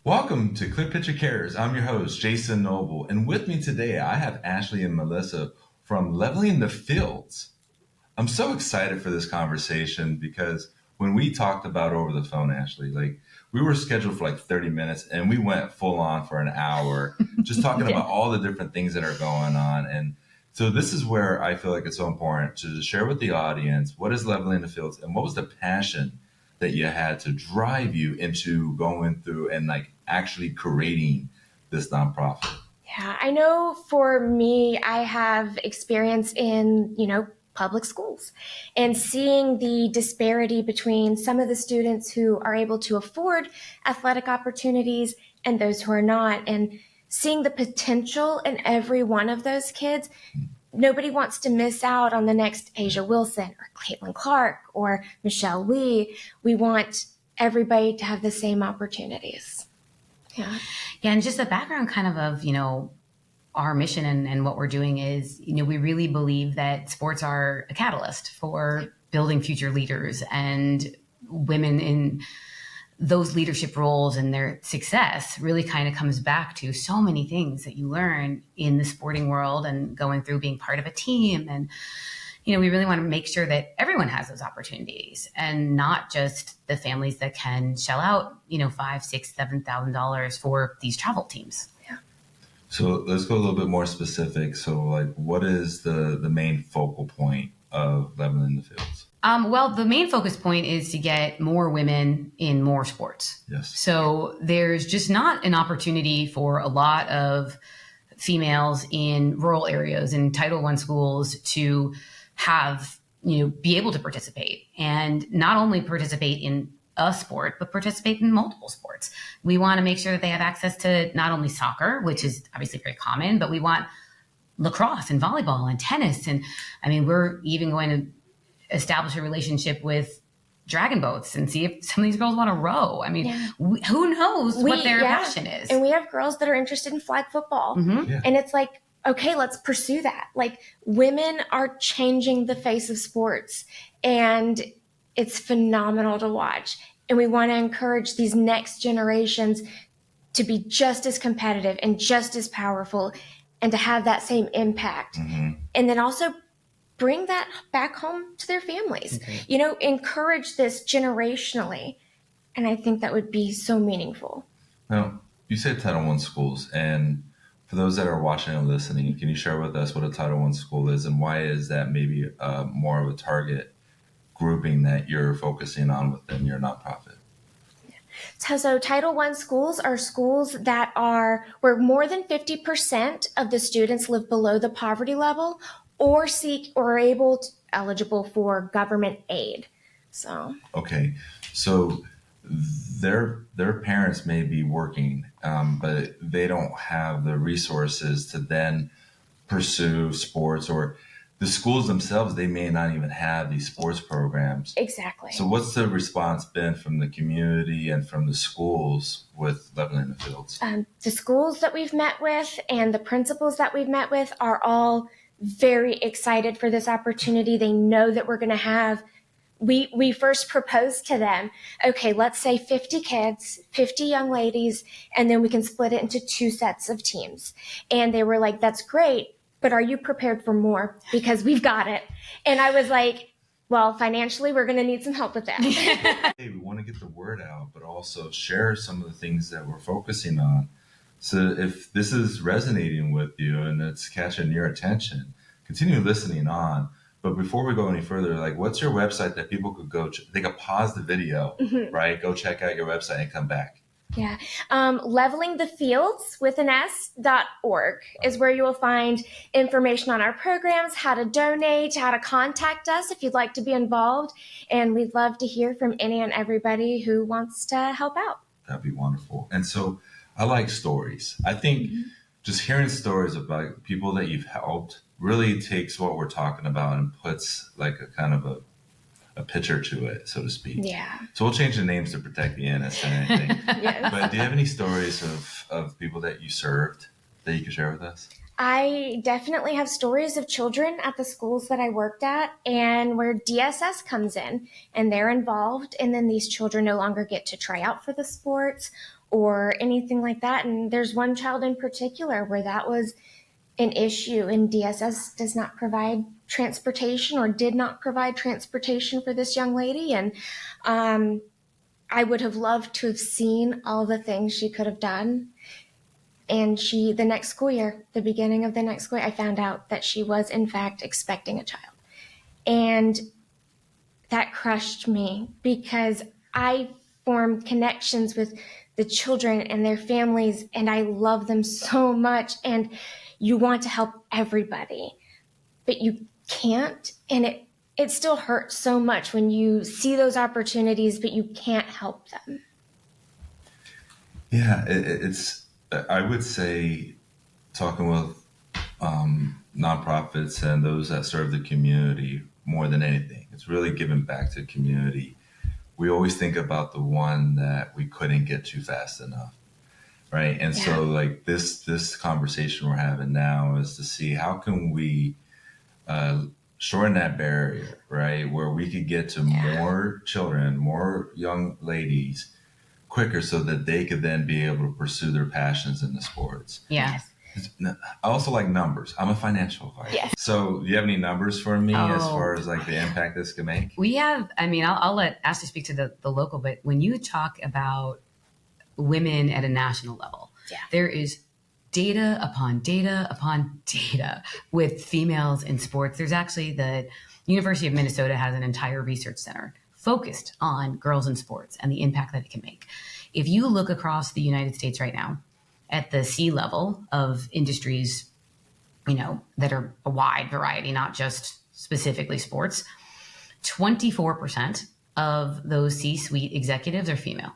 Welcome to Clear Picture Cares. I'm your host, Jason Noble. And with me today, I have Ashley and Melyssa from Leveling the Fields. I'm so excited for this conversation because when we talked about over the phone, Ashley, we were scheduled for 30 minutes and we went full on for an hour just talking about all the different things that are going on. And so this is where I feel like it's so important to share with the audience what is Leveling the Fields and what was the passion that you had to drive you into going through and actually creating this nonprofit. Yeah, I know for me, I have experience in, public schools and seeing the disparity between some of the students who are able to afford athletic opportunities and those who are not, and seeing the potential in every one of those kids. Nobody wants to miss out on the next Asia Wilson or Caitlin Clark or Michelle Lee. We want everybody to have the same opportunities. Yeah, and just the background of our mission and what we're doing is, we really believe that sports are a catalyst for building future leaders, and women in those leadership roles and their success really kind of comes back to so many things that you learn in the sporting world and going through being part of a team. And, we really want to make sure that everyone has those opportunities and not just the families that can shell out, $5,000, $6,000, $7,000 for these travel teams. Yeah. So let's go a little bit more specific. So what is the main focal point of Leveling the Fields? Well, the main focus point is to get more women in more sports. Yes. So there's just not an opportunity for a lot of females in rural areas in Title I schools to have, be able to participate, and not only participate in a sport, but participate in multiple sports. We want to make sure that they have access to not only soccer, which is obviously very common, but we want lacrosse and volleyball and tennis. And we're even going to establish a relationship with dragon boats and see if some of these girls want to row. Who knows what their passion is. And we have girls that are interested in flag football. Mm-hmm. Yeah. And it's okay, let's pursue that. Women are changing the face of sports, and it's phenomenal to watch. And we want to encourage these next generations to be just as competitive and just as powerful and to have that same impact. Mm-hmm. And then also bring that back home to their families. Okay. Encourage this generationally. And I think that would be so meaningful. Now, you said Title I schools, and for those that are watching and listening, can you share with us what a Title I school is and why is that maybe more of a target grouping that you're focusing on within your nonprofit? So Title I schools are schools that are where more than 50% of the students live below the poverty level or seek or are eligible for government aid. So okay, so their parents may be working, but they don't have the resources to then pursue sports, or the schools themselves, they may not even have these sports programs. Exactly. So what's the response been from the community and from the schools with Leveling the Fields? The schools that we've met with and the principals that we've met with are all very excited for this opportunity. They know that we're going to have, we first proposed to them, okay, let's say 50 kids, 50 young ladies, and then we can split it into 2 sets of teams. And they were like, that's great, but are you prepared for more? Because we've got it. And I was like, well, financially, we're going to need some help with that. Hey, we want to get the word out, but also share some of the things that we're focusing on. So if this is resonating with you and it's catching your attention, continue listening on. But before we go any further, what's your website that people could go, they could pause the video, right? Go check out your website and come back. Yeah. Levelingthefields with an S.org is where you will find information on our programs, how to donate, how to contact us if you'd like to be involved. And we'd love to hear from any and everybody who wants to help out. That'd be wonderful. And so I like stories. I think just hearing stories about people that you've helped really takes what we're talking about and puts a kind of a picture to it, so to speak. Yeah. So we'll change the names to protect the innocent and anything. Yes. But do you have any stories of people that you served that you could share with us? I definitely have stories of children at the schools that I worked at and where DSS comes in and they're involved, and then these children no longer get to try out for the sports or anything like that. And there's one child in particular where that was an issue, and DSS does not provide transportation or did not provide transportation for this young lady. And I would have loved to have seen all the things she could have done. And the next school year, the beginning of the next school year, I found out that she was in fact expecting a child. And that crushed me because I formed connections with the children and their families, and I love them so much. And you want to help everybody, but you can't. And it still hurts so much when you see those opportunities, but you can't help them. Yeah, it's, I would say, talking with nonprofits and those that serve the community more than anything, it's really giving back to the community. We always think about the one that we couldn't get to fast enough. Right. And so like this conversation we're having now is to see how can we shorten that barrier, right? Where we could get to more children, more young ladies quicker so that they could then be able to pursue their passions in the sports. Yeah. I also like numbers. I'm a financial advisor. Yes. So do you have any numbers for me as far as like the impact this can make? We have, I mean, I'll let Ashley speak to the local, but when you talk about women at a national level, there is data upon data upon data with females in sports. There's actually the University of Minnesota has an entire research center focused on girls in sports and the impact that it can make. If you look across the United States right now at the C level of industries, you know, that are a wide variety, not just specifically sports, 24% of those C-suite executives are female.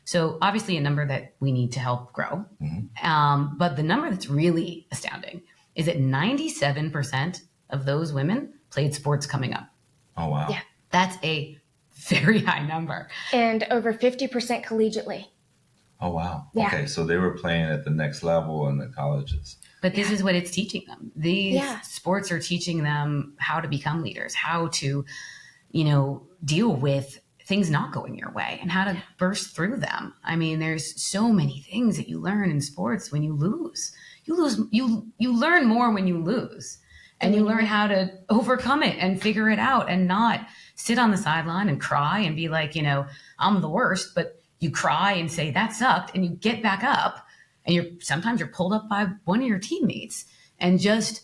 So obviously a number that we need to help grow. Mm-hmm. But the number that's really astounding is that 97% of those women played sports coming up. Oh, wow. Yeah. That's a very high number. And over 50% collegiately. Oh, wow. Yeah. Okay. So they were playing at the next level in the colleges. But this is what it's teaching them. These sports are teaching them how to become leaders, how to, you know, deal with things not going your way and how to burst through them. I mean, there's so many things that you learn in sports when you lose. You learn more when you lose, and you learn how to overcome it and figure it out and not sit on the sideline and cry and be like, you know, I'm the worst, but you cry and say that sucked and you get back up, and sometimes you're pulled up by one of your teammates, and just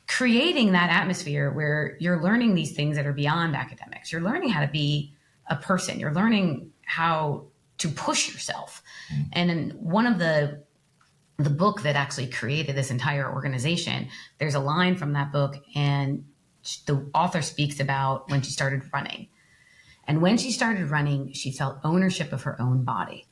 creating that atmosphere where you're learning these things that are beyond academics. You're learning how to be a person. You're learning how to push yourself. And in one of the book that actually created this entire organization, there's a line from that book, and the author speaks about when she started running. And when she started running, she felt ownership of her own body.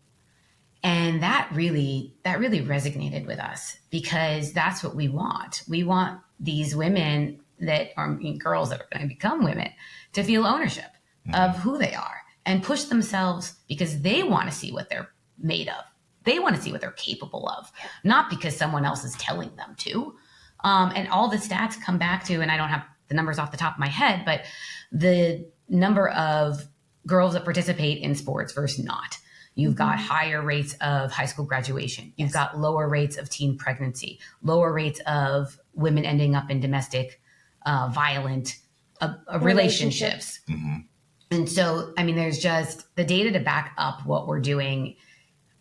And that really resonated with us, because that's what we want. We want these women that are girls that are going to become women to feel ownership of who they are and push themselves, because they want to see what they're made of. They want to see what they're capable of, not because someone else is telling them to. And all the stats come back to, and I don't have the numbers off the top of my head, but the number of girls that participate in sports versus not. You've got higher rates of high school graduation. You've got lower rates of teen pregnancy, lower rates of women ending up in domestic violent relationships. Mm-hmm. And so, I mean, there's just the data to back up what we're doing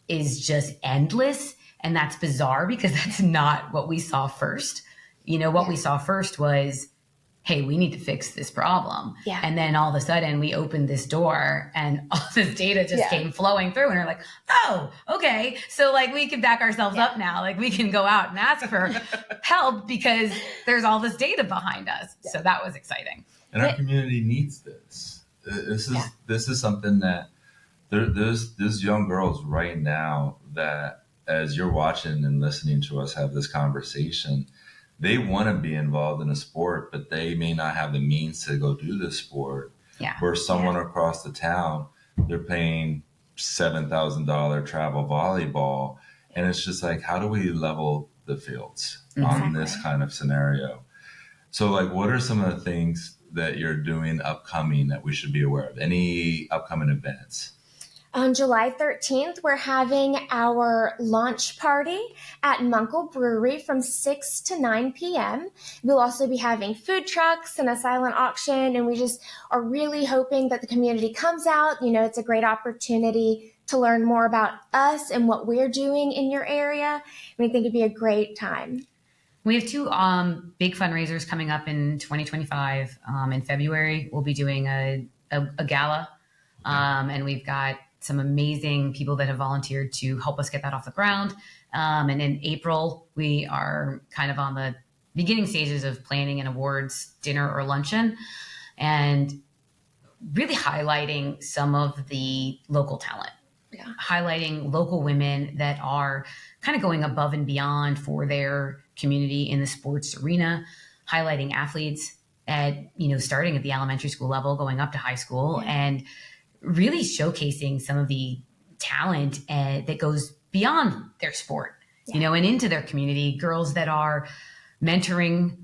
is just endless. And that's bizarre, because that's not what we saw first. You know, what we saw first was, hey, we need to fix this problem. Yeah. And then all of a sudden we opened this door and all this data just came flowing through, and we're like, oh, okay. So like we can back ourselves up now. Like we can go out and ask for help because there's all this data behind us. Yeah. So that was exciting. And our community needs this. This is something that there's young girls right now that, as you're watching and listening to us have this conversation, they want to be involved in a sport, but they may not have the means to go do this sport. Yeah. Where someone across the town, they're paying $7,000 travel volleyball. And it's just like, how do we level the fields on this kind of scenario? So like, what are some of the things that you're doing upcoming that we should be aware of? Any upcoming events? On July 13th, we're having our launch party at Munkle Brewery from 6 to 9 p.m. We'll also be having food trucks and a silent auction, and we just are really hoping that the community comes out. It's a great opportunity to learn more about us and what we're doing in your area. We think it'd be a great time. We have two big fundraisers coming up in 2025. In February, we'll be doing a gala, and we've got some amazing people that have volunteered to help us get that off the ground. And in April, we are kind of on the beginning stages of planning an awards dinner or luncheon and really highlighting some of the local talent, highlighting local women that are kind of going above and beyond for their community in the sports arena, highlighting athletes at, starting at the elementary school level, going up to high school, and really showcasing some of the talent that goes beyond their sport, and into their community. Girls that are mentoring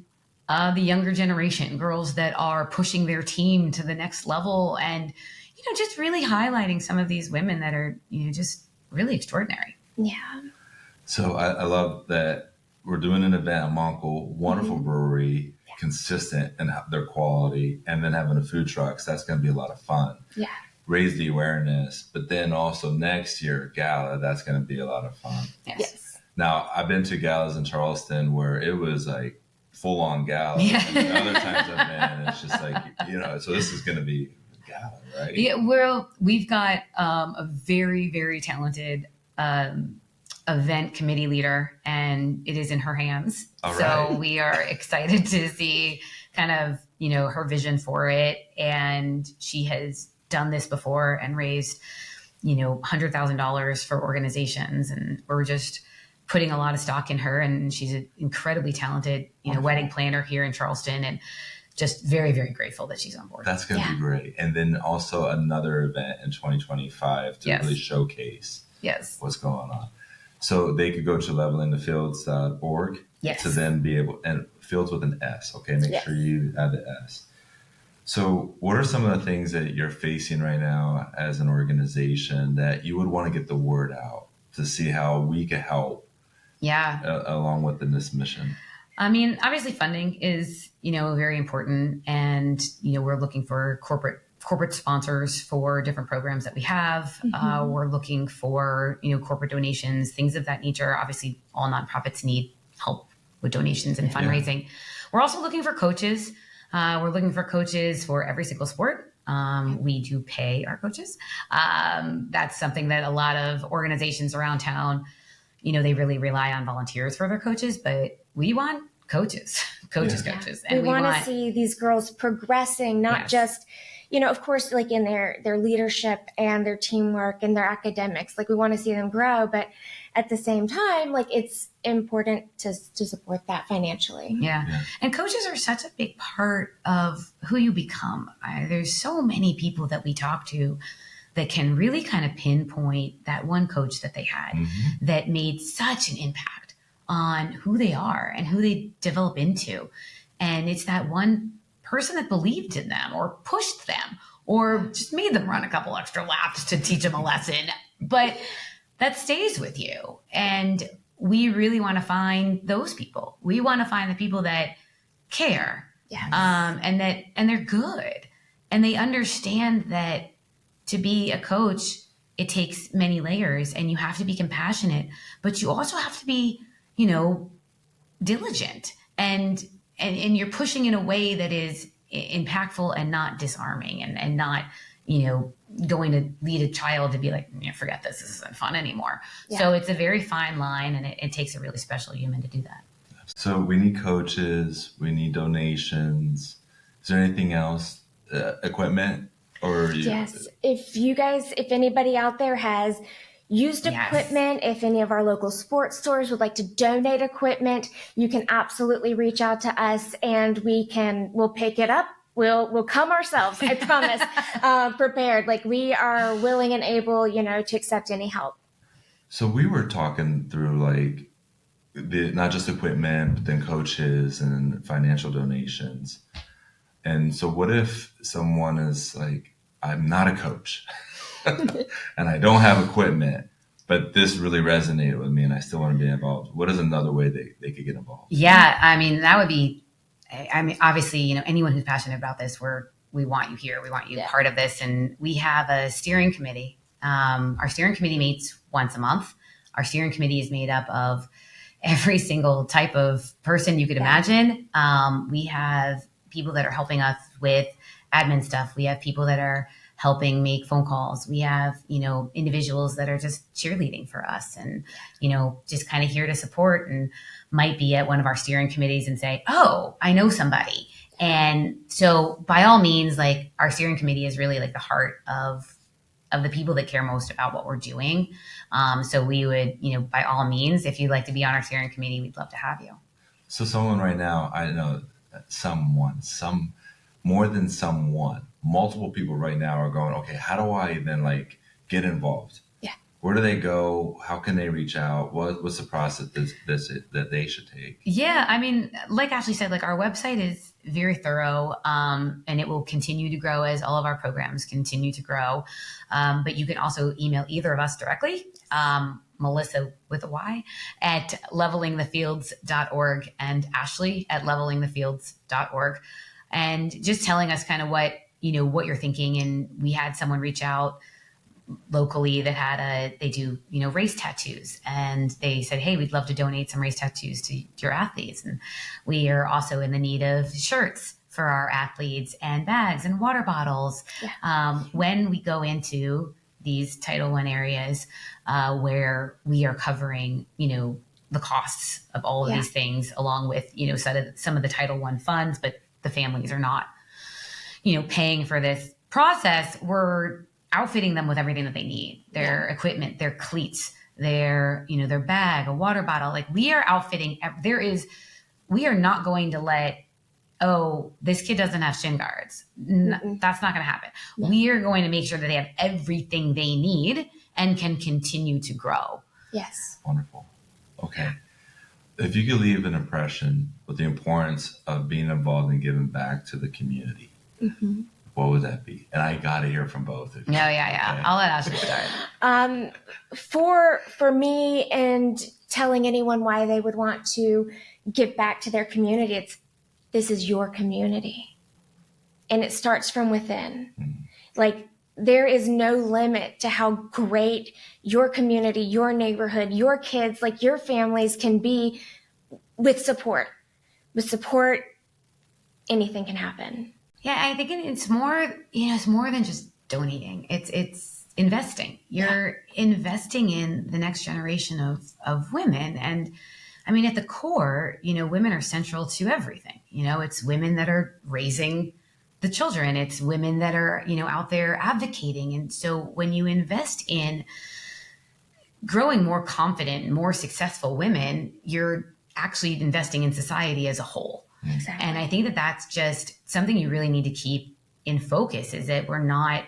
the younger generation, girls that are pushing their team to the next level, and, just really highlighting some of these women that are, just really extraordinary. Yeah. So I love that we're doing an event at Monkle, wonderful brewery, consistent in their quality, and then having a food truck. So that's going to be a lot of fun. Yeah. Raise the awareness, but then also next year, gala, that's going to be a lot of fun. Yes. Now, I've been to galas in Charleston where it was like full on gala. And other times I've been, it's just like, so this is going to be a gala, right? Yeah, we've got a very, very talented event committee leader, and it is in her hands. All so right. We are excited to see kind of, her vision for it. And she has done this before and raised, $100,000 for organizations. And we're just putting a lot of stock in her. And she's an incredibly talented, wedding planner here in Charleston, and just very, very grateful that she's on board. That's going to be great. And then also another event in 2025 to really showcase what's going on. So they could go to levelingthefields.org to then be able, and fields with an S, okay? Make sure you add the S. So what are some of the things that you're facing right now as an organization that you would want to get the word out to see how we can help along with this mission? I mean, obviously funding is, very important. And, we're looking for corporate sponsors for different programs that we have. We're looking for, corporate donations, things of that nature. Obviously, all nonprofits need help with donations and fundraising. We're also looking for coaches. We're looking for coaches for every single sport. We do pay our coaches. That's something that a lot of organizations around town, they really rely on volunteers for their coaches, but we want coaches. And we want to see these girls progressing, not just, of course, like in their leadership and their teamwork and their academics. Like we want to see them grow, but at the same time, like it's important to support that financially. Yeah. And coaches are such a big part of who you become. There's so many people that we talk to that can really kind of pinpoint that one coach that they had that made such an impact on who they are and who they develop into. And it's that one person that believed in them or pushed them or just made them run a couple extra laps to teach them a lesson. But that stays with you. And we really want to find those people. We want to find the people that care, and they're good, and they understand that to be a coach, it takes many layers, and you have to be compassionate, but you also have to be, diligent, and you're pushing in a way that is impactful and not disarming, and not, going to lead a child to be like, forget this isn't fun anymore. So it's a very fine line, and it takes a really special human to do that. So we need coaches, we need donations. Is there anything else? Equipment? Yes. If anybody out there has used equipment, if any of our local sports stores would like to donate equipment, you can absolutely reach out to us, and we'll pick it up. We'll come ourselves, I promise, prepared. Like we are willing and able, to accept any help. So we were talking through like not just equipment, but then coaches and financial donations. And so what if someone is like, I'm not a coach and I don't have equipment, but this really resonated with me and I still want to be involved. What is another way they could get involved? Yeah, I mean, that would be, I mean, obviously, you know, anyone who's passionate about this, we want you here. We want you part of this. And we have a steering committee. Our steering committee meets once a month. Our steering committee is made up of every single type of person you could imagine. We have people that are helping us with admin stuff. We have people that are helping make phone calls. We have, you know, individuals that are just cheerleading for us and, you know, just kind of here to support and might be at one of our steering committees and say, oh, I know somebody. And so by all means, like our steering committee is really like the heart of the people that care most about what we're doing. So we would, you know, by all means, if you'd like to be on our steering committee, we'd love to have you. So someone right now, I know more than someone, multiple people right now are going, okay, how do I then like get involved? Yeah. Where do they go? How can they reach out? What's the process that they should take? Yeah. I mean, like Ashley said, like our website is very thorough, and it will continue to grow as all of our programs continue to grow. But you can also email either of us directly, Melyssa with a Y at levelingthefields.org and Ashley at levelingthefields.org. And just telling us kind of what you're thinking. And we had someone reach out locally that they do, you know, race tattoos. And they said, hey, we'd love to donate some race tattoos to your athletes. And we are also in the need of shirts for our athletes and bags and water bottles. Yeah. When we go into these Title I areas where we are covering, you know, the costs of all of these things, along with, you know, some of the Title I funds, but the families are not, you know, paying for this process, we're outfitting them with everything that they need, their equipment, their cleats, their bag, a water bottle. Like we are outfitting, we are not going to let, oh, this kid doesn't have shin guards. That's not going to happen. No. We are going to make sure that they have everything they need and can continue to grow. Yes. Wonderful. Okay. If you could leave an impression with the importance of being involved and giving back to the community, what would that be? And I got to hear from both of you. Yeah. Okay. I'll let Ashley start. For me, and telling anyone why they would want to give back to their community, this is your community. And it starts from within. Like, there is no limit to how great your community, your neighborhood, your kids, like your families can be with support. With support, anything can happen. Yeah, I think it's more, you know, it's more than just donating. It's investing. You're investing in the next generation of women. And I mean, at the core, you know, women are central to everything. You know, it's women that are raising the children. It's women that are, you know, out there advocating. And so when you invest in growing more confident, more successful women, you're actually investing in society as a whole. Exactly. And I think that that's just something you really need to keep in focus, is that we're not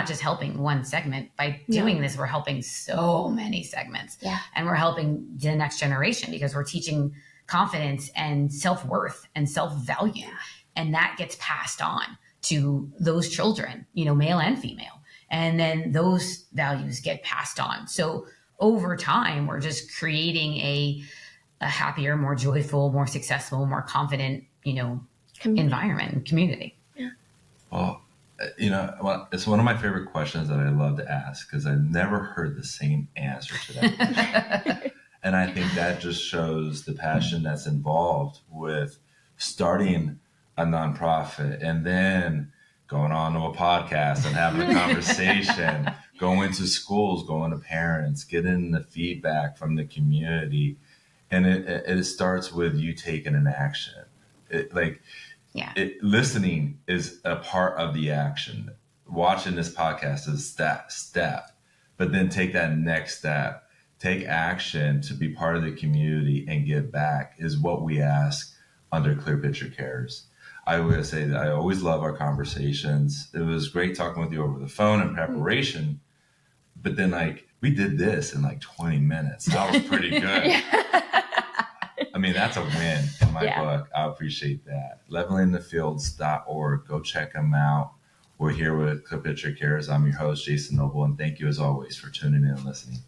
just helping one segment. By doing this, we're helping so many segments. Yeah. And we're helping the next generation because we're teaching confidence and self-worth and self-value. Yeah. And that gets passed on to those children, you know, male and female. And then those values get passed on. So over time, we're just creating a happier, more joyful, more successful, more confident, you know, environment and community. Yeah. Well, you know, it's one of my favorite questions that I love to ask because I've never heard the same answer to that. And I think that just shows the passion that's involved with starting a nonprofit and then going on to a podcast and having a conversation, going to schools, going to parents, getting the feedback from the community. And it starts with you taking an action. Listening is a part of the action. Watching this podcast is step, but then take that next step. Take action to be part of the community and give back is what we ask under Clear Picture Cares. I would say that I always love our conversations. It was great talking with you over the phone in preparation, but then we did this in 20 minutes. That was pretty good. I mean, that's a win in my book. I appreciate that. Levelingthefields.org. Go check them out. We're here with Clip Picture Cares. I'm your host, Jason Noble, and thank you as always for tuning in and listening.